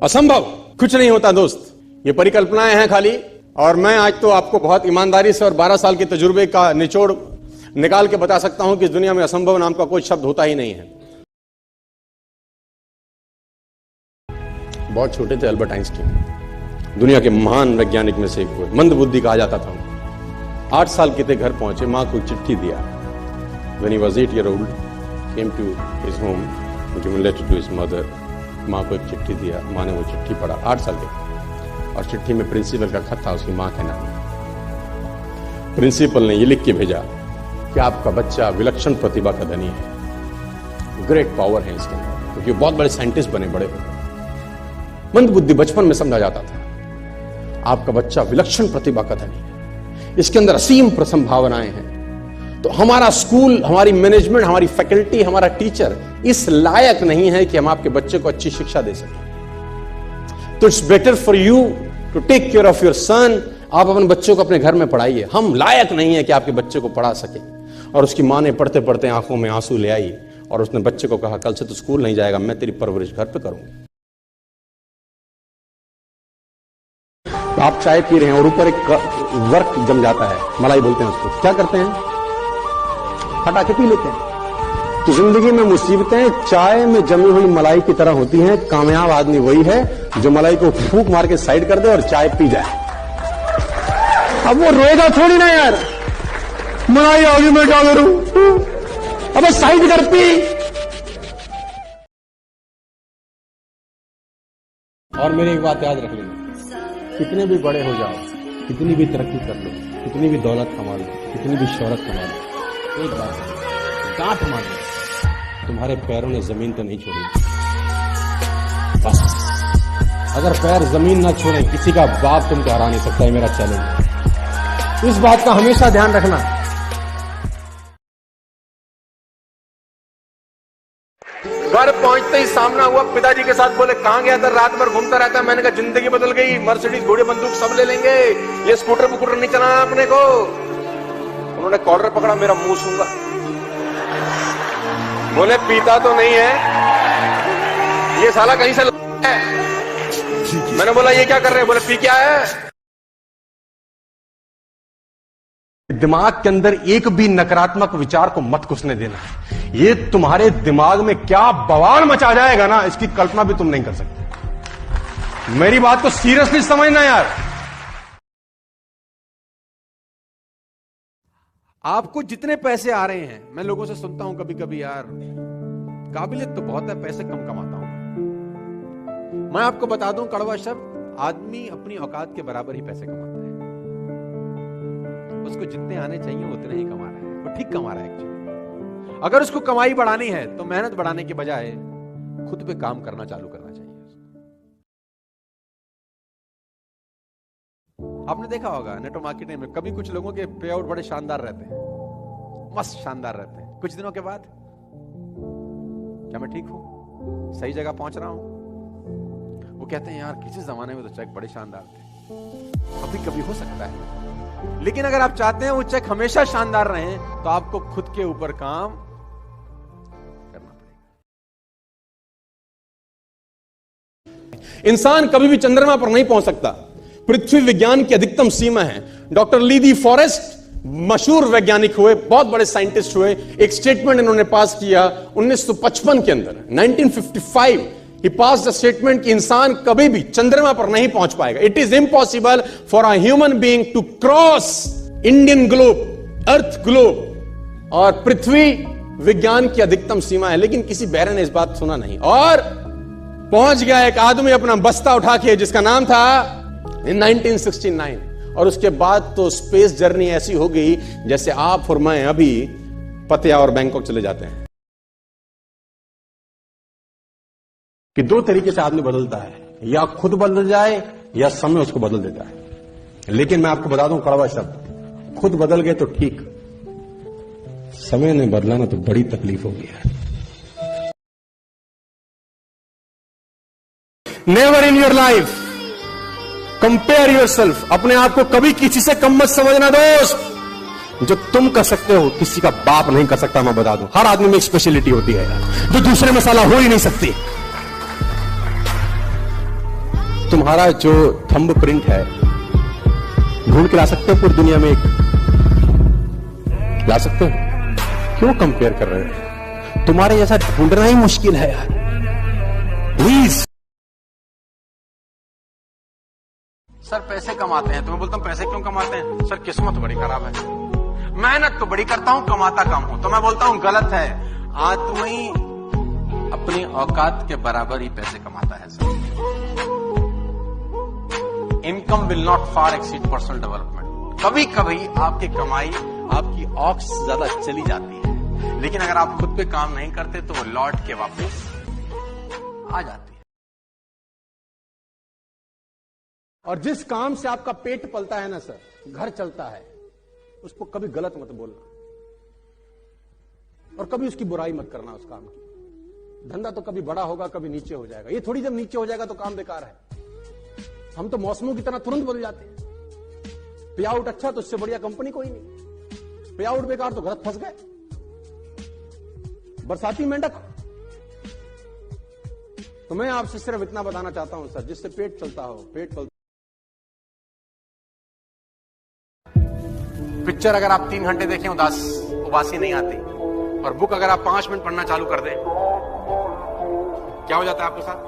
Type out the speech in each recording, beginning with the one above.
असंभव कुछ नहीं होता दोस्त, ये परिकल्पनाएं हैं खाली। और मैं आज तो आपको बहुत ईमानदारी से और 12 साल के तजुर्बे का निचोड़ निकाल के बता सकता हूं कि इस दुनिया में असंभव नाम का कोई शब्द होता ही नहीं है। बहुत छोटे थे अल्बर्ट आइंस्टीन, दुनिया के महान वैज्ञानिक में से एक हुए, मंद बुद्धि कहा जाता था। 8 साल के थे, घर पहुंचे, मां को चिट्ठी दिया। When he was 8 years old, came to his home, given a letter to his mother. मां को एक चिट्ठी दिया, मां ने वो चिट्ठी पढ़ा, 8 साल के, और चिट्ठी में प्रिंसिपल का खत था उसकी मां के नाम। प्रिंसिपल ने ये लिख के भेजा कि आपका बच्चा विलक्षण प्रतिभा का धनी है, ग्रेट पावर है इसके अंदर, क्योंकि बहुत बड़े साइंटिस्ट बने, बड़े मंद बुद्धि बचपन में समझा जाता था। आपका बच्चा विलक्षण प्रतिभा का धनी है, इसके अंदर असीम संभावनाएं हैं। तो हमारा स्कूल, हमारी मैनेजमेंट, हमारी फैकल्टी, हमारा टीचर इस लायक नहीं है कि हम आपके बच्चे को अच्छी शिक्षा दे सकें। तो it's better for you to take care of your son. आप अपने बच्चों को अपने घर में पढ़ाइए, हम लायक नहीं है कि आपके बच्चे को पढ़ा सके। और उसकी मां ने पढ़ते पढ़ते आंखों में आंसू ले आई और उसने बच्चे को कहा, कल से तो स्कूल नहीं जाएगा, मैं तेरी परवरिश घर पे करूंगी। तो आप चाय पी रहे हैं और ऊपर एक वर्क जम जाता है, मलाई बोलते हैं उसको, क्या करते हैं, हटा के पी लेते हैं। तो जिंदगी में मुसीबतें चाय में जमी हुई मलाई की तरह होती हैं। कामयाब आदमी वही है जो मलाई को फूंक मार के साइड कर दे और चाय पी जाए। अब वो रोएगा थोड़ी ना यार, मलाई आ गई मैं क्या करूं, अब साइड कर पी। और मेरी एक बात याद रख लेना, कितने भी बड़े हो जाओ, कितनी भी तरक्की कर लो, कितनी भी दौलत कमा लो, कितनी भी शोहरत कमा लो, एक बात गांठ मार लो, तुम्हारे पैरों ने जमीन तो नहीं छोड़ी। बस अगर पैर जमीन ना छोड़े, किसी का बाप तुमको हरा नहीं सकता है, मेरा चैलेंज। इस बात का हमेशा ध्यान रखना। घर पहुंचते ही सामना हुआ, पिताजी के साथ बोले, कहां गया था, रात भर घूमता रहता है। मैंने कहा जिंदगी बदल गई, मर्सिडीज घोड़े बंदूक सब ले लेंगे, ये स्कूटर वकूटर नहीं चलाना अपने को। उन्होंने कॉलर पकड़ा, मेरा मुंह सूंघा, बोले पीता तो नहीं है, ये साला कहीं से है। मैंने बोला ये क्या कर रहे हैं, बोले पी क्या है। दिमाग के अंदर एक भी नकारात्मक विचार को मत घुसने देना, ये तुम्हारे दिमाग में क्या बवाल मचा जाएगा ना, इसकी कल्पना भी तुम नहीं कर सकते। मेरी बात को सीरियसली समझना यार। आपको जितने पैसे आ रहे हैं, मैं लोगों से सुनता हूं कभी कभी, यार काबिलियत तो बहुत है, पैसे कम कमाता हूं। मैं आपको बता दूं कड़वा शब्द, आदमी अपनी औकात के बराबर ही पैसे कमाता है। उसको जितने आने चाहिए उतने ही कमा रहा है, वो ठीक कमा रहा है एक्चुअली। अगर उसको कमाई बढ़ानी है तो मेहनत बढ़ाने के बजाय खुद पे काम करना चालू करना चाहिए। आपने देखा होगा नेटवर्क मार्केटिंग में कभी कुछ लोगों के पे आउट बड़े शानदार रहते हैं, मस्त शानदार रहते हैं, कुछ दिनों के बाद क्या मैं ठीक हूं, सही जगह पहुंच रहा हूं, वो कहते हैं यार किसी जमाने में तो चेक बड़े शानदार थे। कभी कभी हो सकता है, लेकिन अगर आप चाहते हैं वो चेक हमेशा शानदार रहे तो आपको खुद के ऊपर काम करना पड़ेगा। इंसान कभी भी चंद्रमा पर नहीं पहुंच सकता, पृथ्वी विज्ञान की अधिकतम सीमा है। डॉक्टर ली दी फॉरेस्ट मशहूर वैज्ञानिक हुए, बहुत बड़े साइंटिस्ट हुए, एक स्टेटमेंट इन्होंने पास किया 1955 के अंदर, 1955 ही पास द स्टेटमेंट कि इंसान कभी भी चंद्रमा पर नहीं पहुंच पाएगा। It is impossible for a human being to cross Indian globe, earth globe, और पृथ्वी विज्ञान की अधिकतम सीमा है। लेकिन किसी बहरे ने इस बात सुना नहीं और पहुंच गया एक आदमी अपना बस्ता उठा के, जिसका नाम था in 1969। और उसके बाद तो स्पेस जर्नी ऐसी हो गई जैसे आप और मैं अभी पतिया और बैंकॉक चले जाते हैं, कि 2 तरीके से आदमी बदलता है, या खुद बदल जाए या समय उसको बदल देता है। लेकिन मैं आपको बता दूं कड़वा शब्द, खुद बदल गए तो ठीक, समय ने बदला ना तो बड़ी तकलीफ होगी यार। Never in your life compare yourself, अपने आप को कभी किसी से कम मत समझना दोस्त। जो तुम कर सकते हो किसी का बाप नहीं कर सकता। मैं बता दूं, हर आदमी में एक स्पेशलिटी होती है जो दूसरे में साला हो ही नहीं सकती। तुम्हारा जो थंब प्रिंट है ढूंढ के ला सकते हो पूरी दुनिया में एक? ला सकते हो? क्यों कंपेयर कर रहे हो? तुम्हारे जैसा ढूंढना ही मुश्किल है यार, प्लीज। सर पैसे कमाते हैं तो मैं बोलता हूं पैसे क्यों कमाते हैं? सर किस्मत बड़ी खराब है, मेहनत तो बड़ी करता हूं, कमाता कम हूं। तो मैं बोलता हूं गलत है, आदमी अपनी औकात के बराबर ही पैसे कमाता है sir. Income will not far exceed personal development. कभी कभी आपकी कमाई आपकी औकात से ज्यादा चली जाती है, लेकिन अगर आप खुद पे काम नहीं करते तो वो लौट के वापस आ जाती है। और जिस काम से आपका पेट पलता है ना सर, घर चलता है, उसको कभी गलत मत बोलना और कभी उसकी बुराई मत करना उस काम की। धंधा तो कभी बड़ा होगा कभी नीचे हो जाएगा, ये थोड़ी जब नीचे हो जाएगा तो काम बेकार है। हम तो मौसमों की तरह तुरंत बदल जाते हैं। पे आउट अच्छा तो उससे बढ़िया कंपनी कोई नहीं, पे आउट बेकार तो गलत फंस गए। बरसाती मेंढक। तो मैं आपसे सिर्फ इतना बताना चाहता हूं सर, जिससे पेट चलता हो, पेट पलता। पिक्चर अगर आप 3 घंटे देखें उबासी नहीं आती, और बुक अगर आप 5 मिनट पढ़ना चालू कर दें, क्या हो जाता है आपके साथ?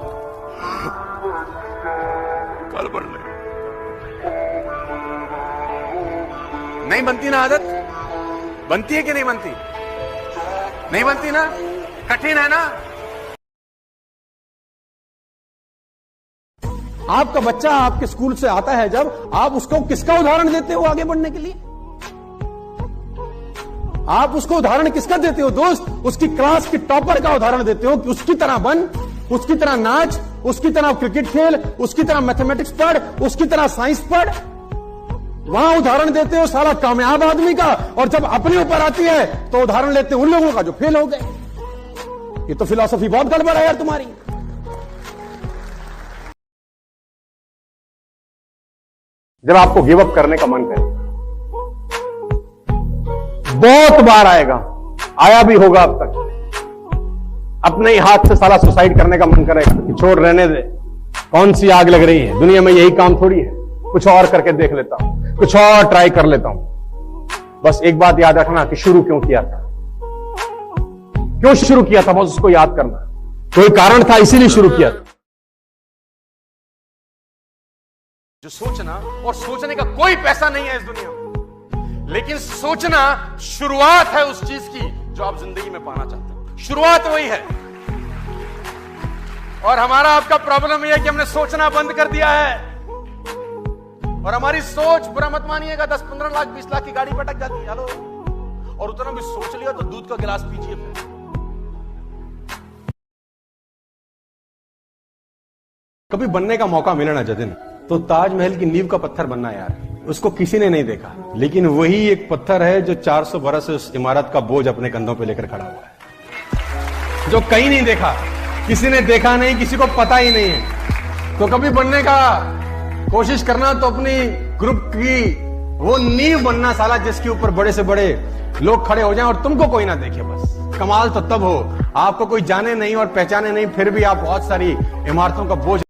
कल पढ़ ले। नहीं बनती ना आदत? बनती है कि नहीं बनती? नहीं बनती ना? कठिन है ना? आपका बच्चा आपके स्कूल से आता है, जब आप उसको किसका उदाहरण देते हो आगे बढ़ने के लिए? आप उसको उदाहरण किसका देते हो दोस्त? उसकी क्लास की टॉपर का उदाहरण देते हो कि उसकी तरह बन, उसकी तरह नाच, उसकी तरह क्रिकेट खेल, उसकी तरह मैथमेटिक्स पढ़, उसकी तरह साइंस पढ़। वहां उदाहरण देते हो साला कामयाब आदमी का, और जब अपने ऊपर आती है तो उदाहरण लेते हो उन लोगों का जो फेल हो गए। ये तो फिलॉसफी बहुत गड़बड़ है यार तुम्हारी। जब आपको गिव अप करने का मन करे, बहुत बार आएगा, आया भी होगा अब तक, अपने ही हाथ से साला सुसाइड करने का मन करेगा कि छोड़ रहने दे, कौन सी आग लग रही है, दुनिया में यही काम थोड़ी है, कुछ और करके देख लेता हूं, कुछ और ट्राई कर लेता हूं। बस एक बात याद रखना कि शुरू क्यों किया था, क्यों शुरू किया था, बस उसको याद करना। कोई कारण था, इसीलिए शुरू किया था। जो सोचना और सोचने का कोई पैसा नहीं है इस दुनिया में, लेकिन सोचना शुरुआत है उस चीज की जो आप जिंदगी में पाना चाहते हो। शुरुआत वही है। और हमारा आपका प्रॉब्लम यह है कि हमने सोचना बंद कर दिया है, और हमारी सोच, बुरा मत मानिएगा, 10-15 लाख 20 लाख की गाड़ी पे अटक जाती है। हेलो, और उतना भी सोच लिया तो दूध का गिलास पीजिए फिर। कभी बनने का मौका मिले ना जतिन, तो ताजमहल की नींव का पत्थर बनना यार। उसको किसी ने नहीं देखा, लेकिन वही एक पत्थर है जो 400 बरस से उस इमारत का बोझ अपने कंधों पे लेकर खड़ा हुआ है, जो कहीं नहीं देखा, किसी ने देखा नहीं, किसी को पता ही नहीं है। तो कभी बनने का कोशिश करना तो अपनी ग्रुप की वो नींव बनना साला, जिसके ऊपर बड़े से बड़े लोग खड़े हो जाएं और तुमको कोई ना देखे। बस कमाल तो तब हो, आपको कोई जाने नहीं और पहचाने नहीं, फिर भी आप बहुत सारी इमारतों का बोझ